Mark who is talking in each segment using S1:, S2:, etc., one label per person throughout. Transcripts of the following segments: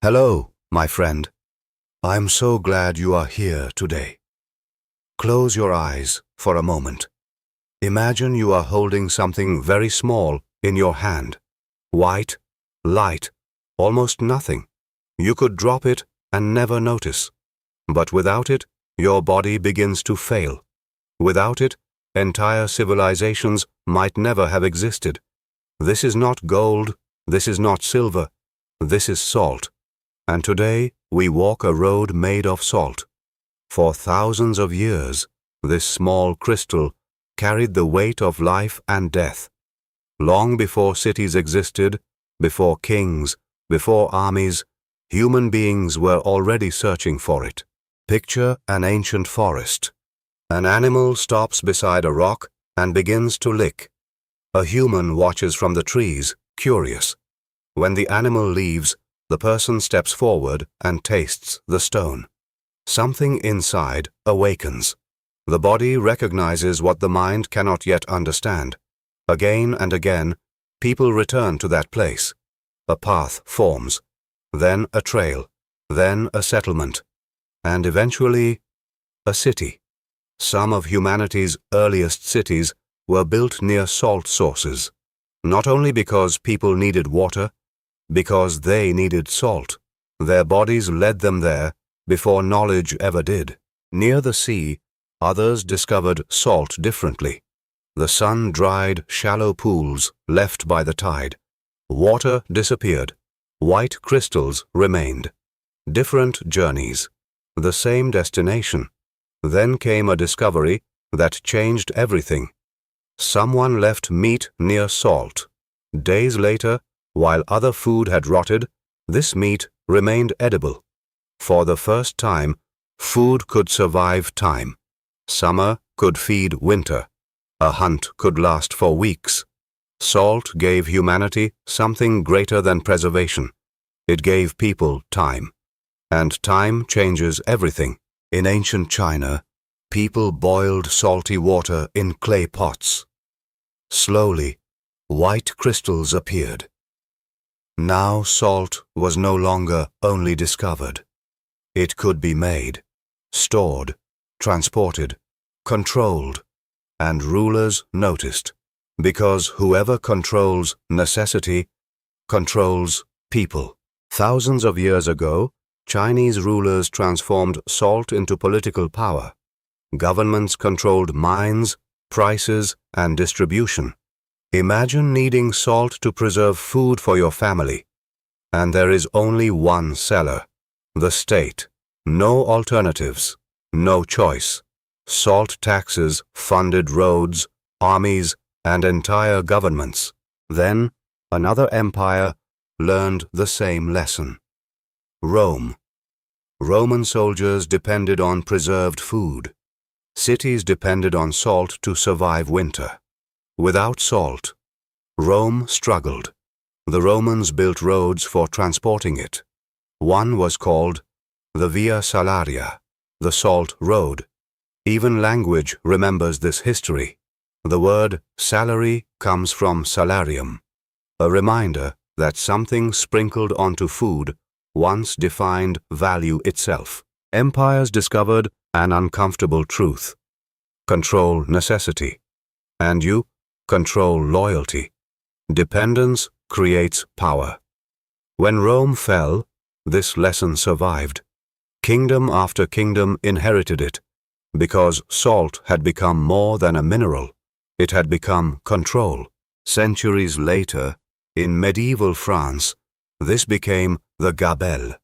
S1: Hello, my friend. I'm so glad you are here today. Close your eyes for a moment. Imagine you are holding something very small in your hand. White, light, almost nothing. You could drop it and never notice. But without it, your body begins to fail. Without it, entire civilizations might never have existed. This is not gold, this is not silver, this is salt. And today we walk a road made of salt. For thousands of years, this small crystal carried the weight of life and death. Long before cities existed, before kings, before armies, human beings were already searching for it. Picture an ancient forest. An animal stops beside a rock and begins to lick. A human watches from the trees, curious. When the animal leaves, the person steps forward and tastes the stone. Something inside awakens. The body recognizes what the mind cannot yet understand. Again and again, people return to that place. A path forms, then a trail, then a settlement, and eventually a city. Some of humanity's earliest cities were built near salt sources, not only because people needed water, because they needed salt. Their bodies led them there before knowledge ever did. Near the sea, others discovered salt differently. The sun dried shallow pools left by the tide. Water disappeared. White crystals remained. Different journeys. The same destination. Then came a discovery that changed everything. Someone left meat near salt. Days later, while other food had rotted, this meat remained edible. For the first time, food could survive time. Summer could feed winter. A hunt could last for weeks. Salt gave humanity something greater than preservation. It gave people time. And time changes everything. In ancient China, people boiled salty water in clay pots. Slowly, white crystals appeared. Now salt was no longer only discovered. It could be made, stored, transported, controlled, and rulers noticed, because whoever controls necessity controls people. Thousands of years ago, Chinese rulers transformed salt into political power. Governments controlled mines, prices, and distribution. Imagine needing salt to preserve food for your family. And there is only one seller, the state. No alternatives, no choice. Salt taxes funded roads, armies, and entire governments. Then, another empire learned the same lesson. Rome. Roman soldiers depended on preserved food. Cities depended on salt to survive winter. Without salt, Rome struggled. The Romans built roads for transporting it. One was called the Via Salaria, the Salt Road. Even language remembers this history. The word salary comes from salarium, a reminder that something sprinkled onto food once defined value itself. Empires discovered an uncomfortable truth. Control necessity. And you control loyalty. Dependence creates power. When Rome fell, this lesson survived. Kingdom after kingdom inherited it, because salt had become more than a mineral. It had become control. Centuries later, in medieval France, this became the gabelle,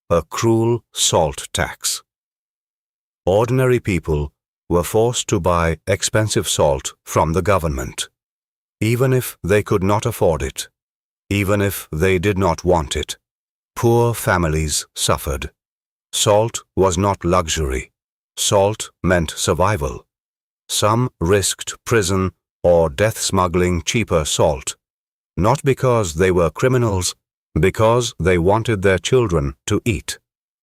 S1: a cruel salt tax. Ordinary people were forced to buy expensive salt from the government, even if they could not afford it, even if they did not want it. Poor families suffered. Salt was not luxury. Salt meant survival. Some risked prison or death smuggling cheaper salt, not because they were criminals, because they wanted their children to eat.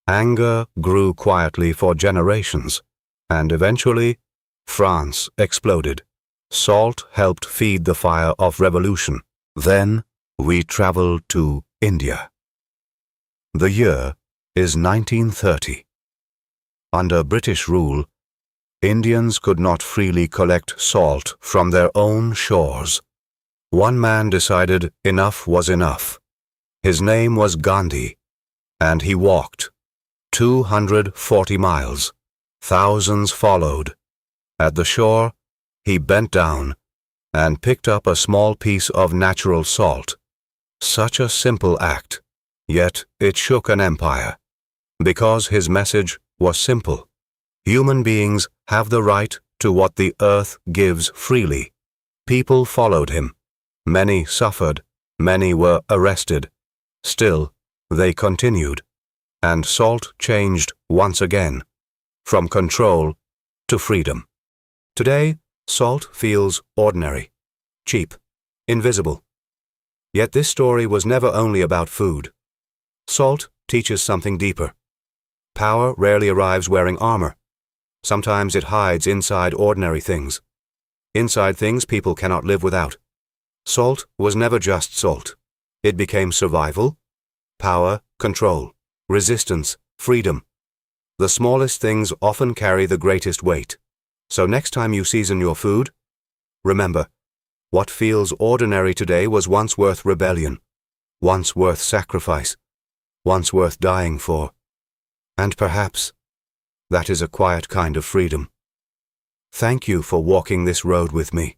S1: Anger grew quietly for generations, and eventually, France exploded. Salt helped feed the fire of revolution. Then we traveled to India. The year is 1930. Under British rule, Indians could not freely collect salt from their own shores. One man decided enough was enough. His name was Gandhi, and he walked 240 miles. Thousands followed. At the shore, he bent down and picked up a small piece of natural salt. Such a simple act, yet it shook an empire. Because his message was simple. Human beings have the right to what the earth gives freely. People followed him. Many suffered. Many were arrested. Still, they continued. And salt changed once again, from control to freedom. Today, salt feels ordinary, cheap, invisible. Yet this story was never only about food. Salt teaches something deeper. Power rarely arrives wearing armor. Sometimes it hides inside ordinary things. Inside things people cannot live without. Salt was never just salt. It became survival, power, control, resistance, freedom. The smallest things often carry the greatest weight. So next time you season your food, remember, what feels ordinary today was once worth rebellion, once worth sacrifice, once worth dying for. And perhaps that is a quiet kind of freedom. Thank you for walking this road with me.